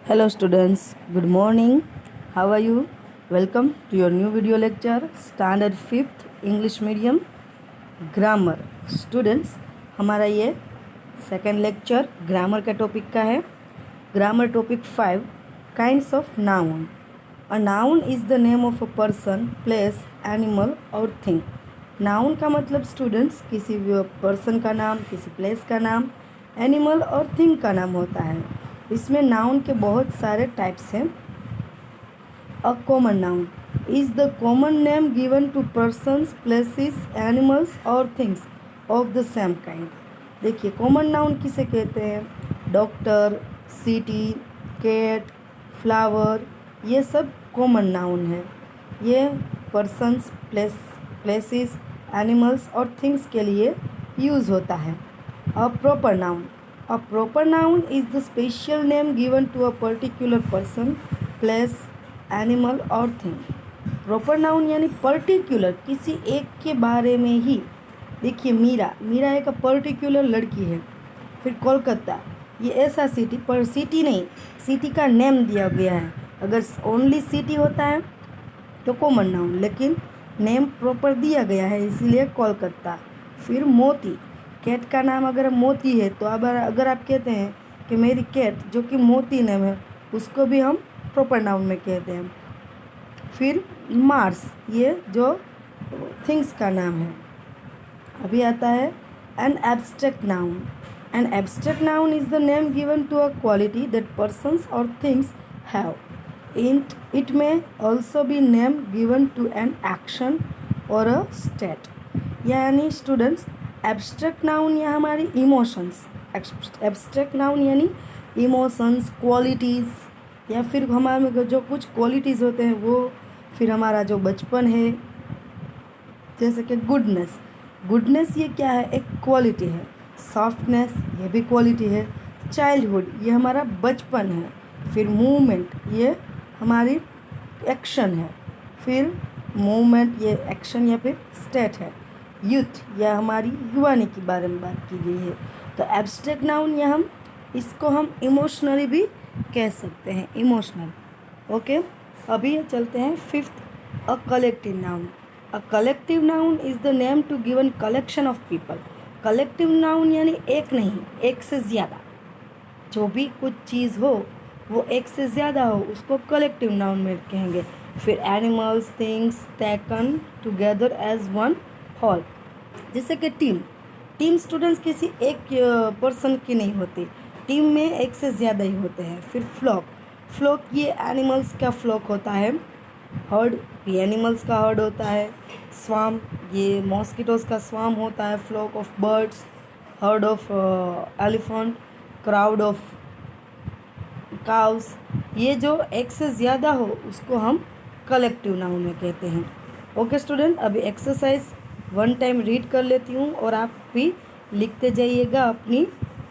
Hello students, good morning. How are you? Welcome to your new video lecture, Standard 5th English Medium Grammar. Students, हमारा ये second lecture grammar का topic का है. Grammar topic 5 kinds of noun. A noun is the name of a person, place, animal और thing. Noun का मतलब students किसी person का नाम, किसी प्लेस का नाम, एनिमल और थिंग का नाम होता है. इसमें नाउन के बहुत सारे टाइप्स हैं. A common noun is the common name given to persons, places, animals और things of the same kind. देखिए कॉमन नाउन किसे कहते हैं? डॉक्टर, सिटी, कैट, फ्लावर, ये सब कॉमन नाउन है. ये पर्सन्स, प्लेसेस, एनिमल्स और थिंग्स के लिए यूज़ होता है. A proper noun. A proper noun is the special name given to a particular person, place, animal और thing. Proper noun यानी पर्टिकुलर किसी एक के बारे में ही. देखिए मीरा एक पर्टिकुलर लड़की है. फिर कोलकाता, ये ऐसा सिटी, पर सिटी नहीं, सिटी का नेम दिया गया है. अगर ओनली सिटी होता है तो कॉमन नाउन, लेकिन नेम प्रॉपर दिया गया है इसीलिए कोलकाता. फिर मोती, कैट का नाम अगर मोती है तो अगर आप कहते हैं कि मेरी कैट जो कि मोती नेम है, उसको भी हम प्रॉपर नाउन में कहते हैं. फिर मार्स, ये जो थिंग्स का नाम है. अभी आता है an abstract noun. An abstract noun is the name given to a quality that persons और things have. It may also be name given to an action और अ स्टेट. यानी स्टूडेंट्स एब्स्ट्रैक्ट नाउन या हमारी emotions, abstract noun यानी emotions, qualities, या फिर हमारे जो कुछ क्वालिटीज़ होते हैं वो. फिर हमारा जो बचपन है, जैसे कि गुडनेस ये क्या है? एक क्वालिटी है. सॉफ्टनेस ये भी क्वालिटी है. चाइल्डहुड ये हमारा बचपन है. फिर मूवमेंट ये हमारी एक्शन है. फिर मूवमेंट ये एक्शन या फिर स्टेट है. यूथ या हमारी युवानी के बारे में बात की गई है. तो एब्स्ट्रैक्ट नाउन या इसको हम इमोशनली भी कह सकते हैं, इमोशनल. ओके, अभी चलते हैं fifth, a collective noun. A collective noun is the name to given collection of people. Collective noun यानी एक नहीं, एक से ज़्यादा. जो भी कुछ चीज़ हो वो एक से ज़्यादा हो उसको कलेक्टिव नाउन में कहेंगे. फिर animals, things taken together as one whole. जैसे कि टीम स्टूडेंट्स किसी एक पर्सन की नहीं होती, टीम में एक से ज़्यादा ही होते हैं. फिर फ्लॉक ये एनिमल्स का फ्लॉक होता है. हर्ड ये एनिमल्स का हर्ड होता है. स्वाम ये मॉस्किटोज़ का स्वाम होता है. Flock of birds, herd of elephant, crowd of cows. ये जो एक से ज़्यादा हो उसको हम कलेक्टिव नाउन में कहते हैं. ओके स्टूडेंट, अभी एक्सरसाइज वन टाइम रीड कर लेती हूँ और आप भी लिखते जाइएगा अपनी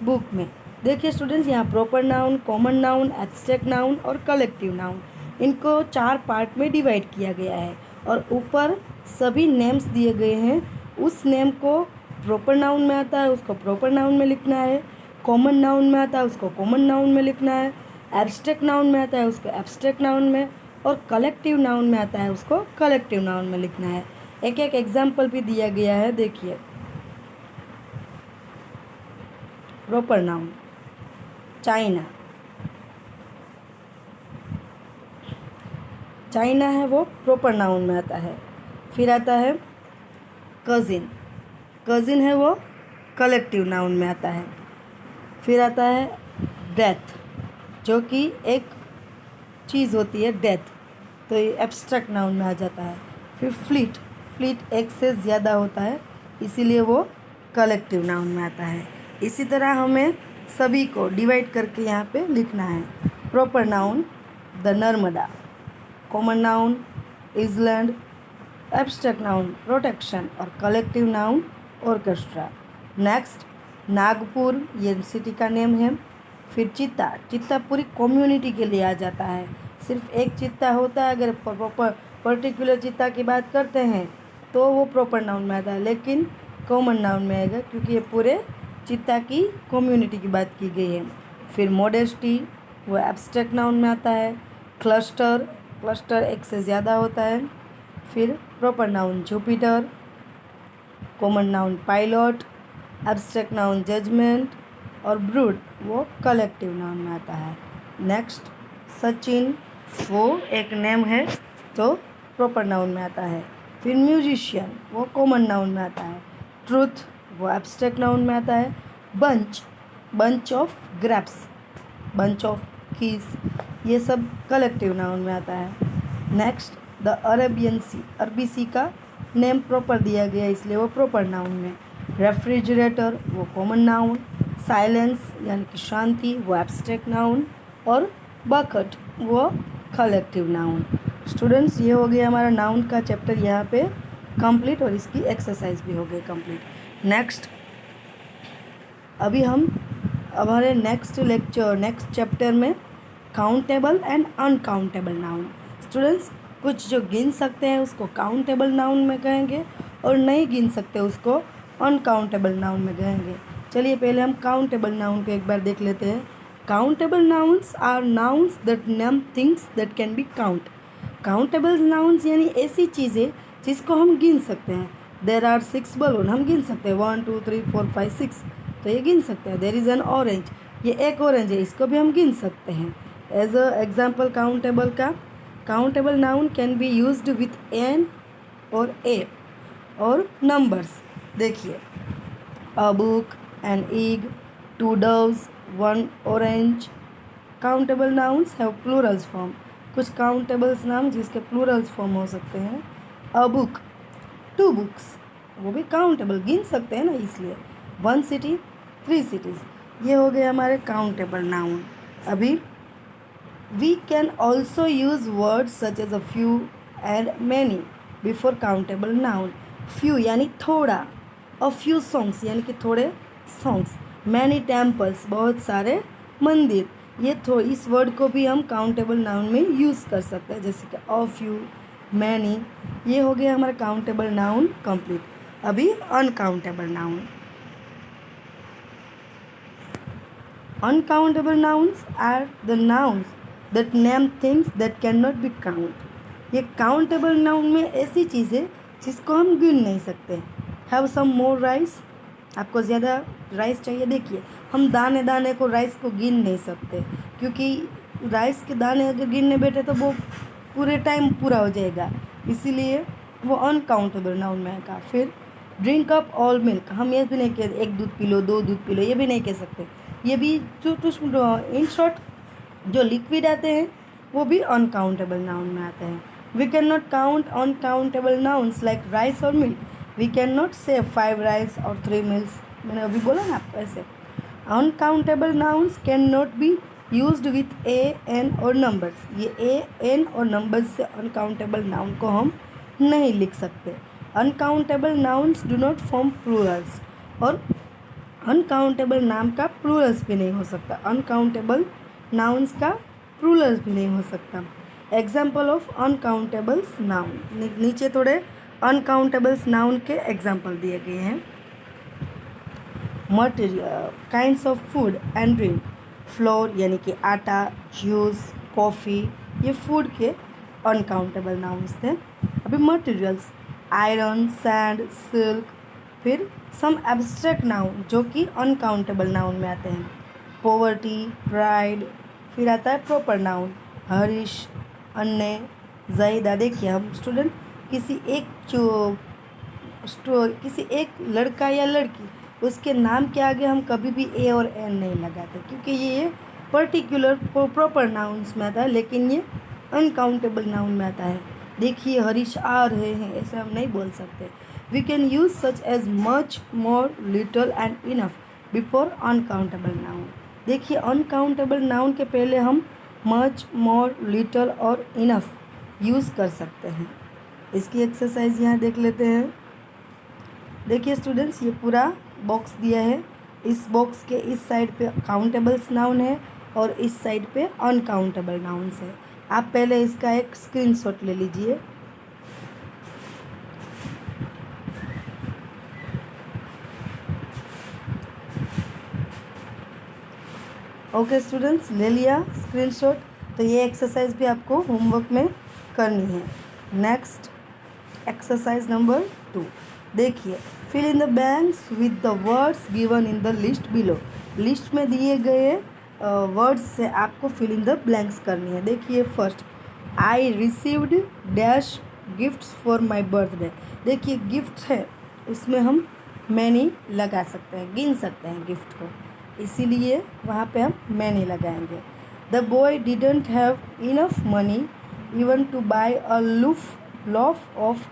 बुक में. देखिए स्टूडेंट्स, यहाँ proper noun, common noun, abstract noun और कलेक्टिव नाउन, इनको 4 पार्ट में डिवाइड किया गया है और ऊपर सभी नेम्स दिए गए हैं. उस नेम को प्रॉपर नाउन में आता है उसको प्रॉपर नाउन में लिखना है, कॉमन नाउन में आता है उसको कॉमन नाउन में लिखना है, एब्स्ट्रैक्ट नाउन में आता है उसको एब्स्ट्रैक्ट नाउन में, और कलेक्टिव नाउन में आता है उसको कलेक्टिव नाउन में लिखना है. एक एक एग्जाम्पल भी दिया गया है. देखिए प्रॉपर नाउन चाइना है वो प्रॉपर नाउन में आता है. फिर आता है कज़िन है वो कलेक्टिव नाउन में आता है. फिर आता है डेथ, जो कि एक चीज़ होती है डेथ, तो ये एब्स्ट्रैक्ट नाउन में आ जाता है. फिर फ्लीट एक से ज़्यादा होता है इसीलिए वो कलेक्टिव नाउन में आता है. इसी तरह हमें सभी को डिवाइड करके यहाँ पे लिखना है. Proper noun the Narmada, common noun island, abstract noun protection और collective noun orchestra. Next Nagpur, ये सिटी का नेम है. फिर चित्ता पूरी कम्युनिटी के लिए आ जाता है. सिर्फ एक चित्ता होता है, अगर पर्टिकुलर चित्ता की बात करते हैं तो वो प्रॉपर नाउन में आता है, लेकिन कॉमन नाउन में आएगा क्योंकि ये पूरे चित्ता की कम्युनिटी की बात की गई है. फिर मॉडेस्टी वो एब्स्ट्रैक्ट नाउन में आता है। क्लस्टर, क्लस्टर एक से ज़्यादा होता है। फिर proper noun Jupiter, common noun pilot, abstract noun judgement और ब्रूड वो कलेक्टिव नाउन में आता है। नेक्स्ट सचिन, वो एक नेम है तो प्रॉपर नाउन में आता है। फिर म्यूजिशियन वो कॉमन नाउन में आता है। ट्रूथ वो एब्स्ट्रैक्ट नाउन में आता है। Bunch, bunch of grapes, bunch of keys ये सब कलेक्टिव नाउन में आता है। नेक्स्ट द अरेबियन सी, अरबी सी का नेम प्रॉपर दिया गया इसलिए वो प्रॉपर नाउन में। रेफ्रिजरेटर वो कॉमन नाउन। साइलेंस यानी कि शांति वो एब्स्ट्रैक्ट नाउन और बकेट वो कलेक्टिव नाउन। स्टूडेंट्स ये हो गया हमारा नाउन का चैप्टर यहाँ पे कंप्लीट और इसकी एक्सरसाइज भी हो गई कंप्लीट। नेक्स्ट अभी हम हमारे नेक्स्ट चैप्टर में countable and uncountable noun. Students कुछ जो गिन सकते हैं उसको काउंटेबल नाउन में कहेंगे और नहीं गिन सकते उसको अनकाउंटेबल नाउन में कहेंगे। चलिए पहले हम काउंटेबल नाउन को एक बार देख लेते हैं। Countable nouns are nouns that name things that can be count. Countable nouns यानी ऐसी चीज़ें जिसको हम गिन सकते हैं। देर आर 6 बलून, हम गिन सकते हैं 1 2 3 4 5 6 तो ये गिन सकते हैं। देर इज़ एन ऑरेंज, ये एक ऑरेंज है, इसको भी हम गिन सकते हैं। एज अ एग्जाम्पल काउंटेबल का, countable noun can be used with an और ए और नंबर्स। देखिए a book, an egg, 2 doves, 1 orange। Countable nouns have Plurals form. कुछ काउंटेबल्स नाम जिसके प्लूरल्स फॉर्म हो सकते हैं। अ बुक, 2 books, वो भी काउंटेबल गिन सकते हैं ना इसलिए। 1 city, 3 cities, ये हो गए हमारे काउंटेबल नाउन। अभी we can also use words such as a few and many before countable noun। few यानी थोड़ा, a few songs यानी कि थोड़े songs, many temples बहुत सारे मंदिर, ये इस वर्ड को भी हम काउंटेबल नाउन में यूज़ कर सकते हैं जैसे कि a few, many। ये हो गया हमारा काउंटेबल नाउन कंप्लीट। अभी uncountable noun. Uncountable nouns are the nouns that name things that can not be count. ये काउंटेबल नाउन में ऐसी चीज़ें जिसको हम गिन नहीं सकते। हैव सम मोर राइस, आपको ज़्यादा राइस चाहिए। देखिए हम दाने दाने को राइस को गिन नहीं सकते क्योंकि राइस के दाने अगर गिनने बैठे तो वो पूरे टाइम पूरा हो जाएगा, इसीलिए वो अनकाउंटेबल नाउन में आएगा। फिर ड्रिंक अप ऑल मिल्क, हम ये भी नहीं कह, 1 दूध पी लो 2 दूध पी लो, ये भी नहीं कह सकते। ये भी इन शॉर्ट जो लिक्विड आते हैं वो भी अनकाउंटेबल नाउन में आते हैं। We can not count uncountable nouns like rice और milk. We can not say 5 rice और 3 मिल्स, मैंने अभी बोला ना आपको ऐसे। Uncountable nouns can not be used with a an और नंबर्स। ये ए एन और नंबर्स से अनकाउंटेबल नाउन को हम नहीं लिख सकते। Uncountable nouns do not form plurals, और अनकाउंटेबल नाम का प्लूरल्स भी नहीं हो सकता। अनकाउंटेबल नाउन्स का प्लूरल्स भी नहीं हो सकता। एग्जाम्पल ऑफ अनकाउंटेबल्स नाउन, नीचे थोड़े अनकाउंटेबल्स नाउन के एग्जाम्पल दिए गए हैं। Material, kinds of food and drink. Floor यानी कि आटा, जूस, कॉफ़ी, ये फूड के अनकाउंटेबल नाउन्स थे। अभी मटेरियल्स, आयरन, सैंड, सिल्क। फिर सम एब्स्ट्रैक्ट नाउन जो कि अनकाउंटेबल नाउन में आते हैं। Poverty, pride. फिर आता है प्रॉपर नाउन, हरीश, अन्य, जईदा। देखिए हम स्टूडेंट किसी एक लड़का या लड़की उसके नाम के आगे हम कभी भी ए और एन नहीं लगाते क्योंकि ये पर्टिकुलर प्रॉपर नाउन्स में आता है, लेकिन ये अनकाउंटेबल नाउन में आता है। देखिए हरीश आ रहे हैं, ऐसे हम नहीं बोल सकते। We can use such as much, more, little and enough before uncountable noun. देखिए अनकाउंटेबल नाउन के पहले हम मच, मोर, लिटल और इनफ यूज़ कर सकते हैं। इसकी एक्सरसाइज यहाँ देख लेते हैं। देखिए स्टूडेंट्स ये पूरा बॉक्स दिया है, इस बॉक्स के इस साइड पे काउंटेबल्स नाउन है और इस साइड पे अनकाउंटेबल नाउन्स है। आप पहले इसका एक स्क्रीनशॉट ले लीजिए। ओके स्टूडेंट्स, ले लिया स्क्रीनशॉट। तो ये एक्सरसाइज भी आपको होमवर्क में करनी है। नेक्स्ट एक्सरसाइज नंबर 2 देखिए, fill in the blanks with the words given in the list below. List में दिए गए वर्ड्स से आपको फिल इन द ब्लैंक्स करनी है। देखिए first, I received dash gifts for my birthday. देखिए गिफ्ट है, उसमें हम मैनी लगा सकते हैं, गिन सकते हैं गिफ्ट को, इसीलिए वहाँ पे हम मैनी लगाएंगे। The boy didn't have enough money even to buy a loaf of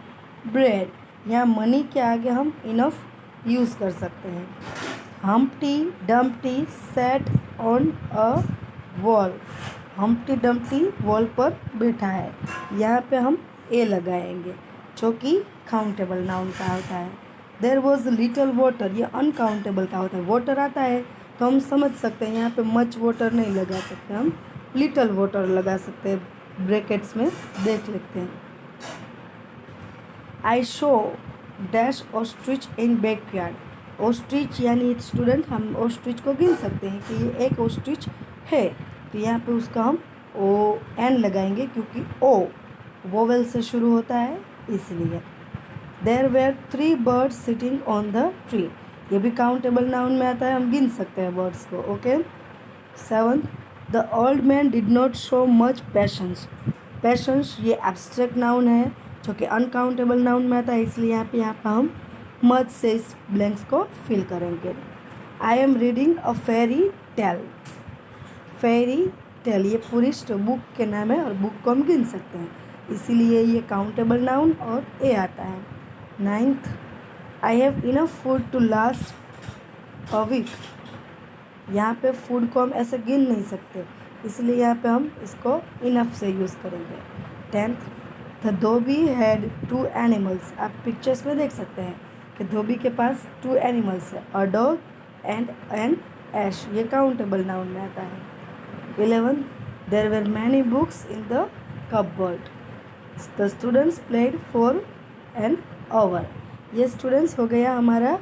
bread. यहाँ मनी के आगे हम इनफ यूज़ कर सकते हैं। Humpty Dumpty sat on a wall. Humpty Dumpty wall पर बैठा है, यहाँ पे हम ए लगाएंगे जो कि काउंटेबल नाउन का होता है। देयर वॉज लिटल वाटर, ये अनकाउंटेबल का होता है। वाटर आता है तो हम समझ सकते हैं, यहाँ पे मच वाटर नहीं लगा सकते, हम लिटल वाटर लगा सकते हैं, ब्रैकेट्स में देख लेते हैं। I show dash ostrich in backyard. Ostrich यानी स्टूडेंट हम ऑस्ट्रिच को गिन सकते हैं कि ये एक ऑस्ट्रिच है, तो यहाँ पे उसका हम ओ एन लगाएंगे क्योंकि ओ वोवेल से शुरू होता है इसलिए। There were 3 birds sitting on the tree, ये भी काउंटेबल नाउन में आता है, हम गिन सकते हैं बर्ड्स को। Okay 7, the old man did not show much patience. Patience ये एब्स्ट्रैक्ट नाउन है जो कि अनकाउंटेबल नाउन में आता है, इसलिए यहाँ पे हम मच से इस ब्लैंक्स को फिल करेंगे। I am reading a fairy tale. Fairy tale ये पूरी बुक के नाम है और बुक को हम गिन सकते हैं, इसीलिए ये काउंटेबल नाउन और ए आता है। 9th, I have enough food to last a week. यहाँ पे फूड को हम ऐसे गिन नहीं सकते, इसलिए यहाँ पे हम इसको इनफ से यूज़ करेंगे। 10th, the Dhobi had 2 animals. आप पिक्चर्स में देख सकते हैं कि धोबी के पास 2 एनिमल्स है, a dog and an ass, ये काउंटेबल नाउन में आता है। 11, there were many books in the cupboard. The students played for an hour. ये स्टूडेंट्स हो गया हमारा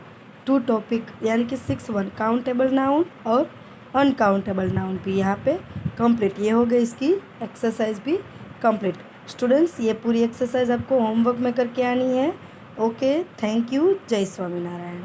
2 टॉपिक यानी कि 6-1 काउंटेबल नाउन और अनकाउंटेबल नाउन भी यहाँ पे कंप्लीट। ये हो गई इसकी एक्सरसाइज भी कंप्लीट। स्टूडेंट्स ये पूरी एक्सरसाइज आपको होमवर्क में करके आनी है। ओके, थैंक यू, जय स्वामीनारायण।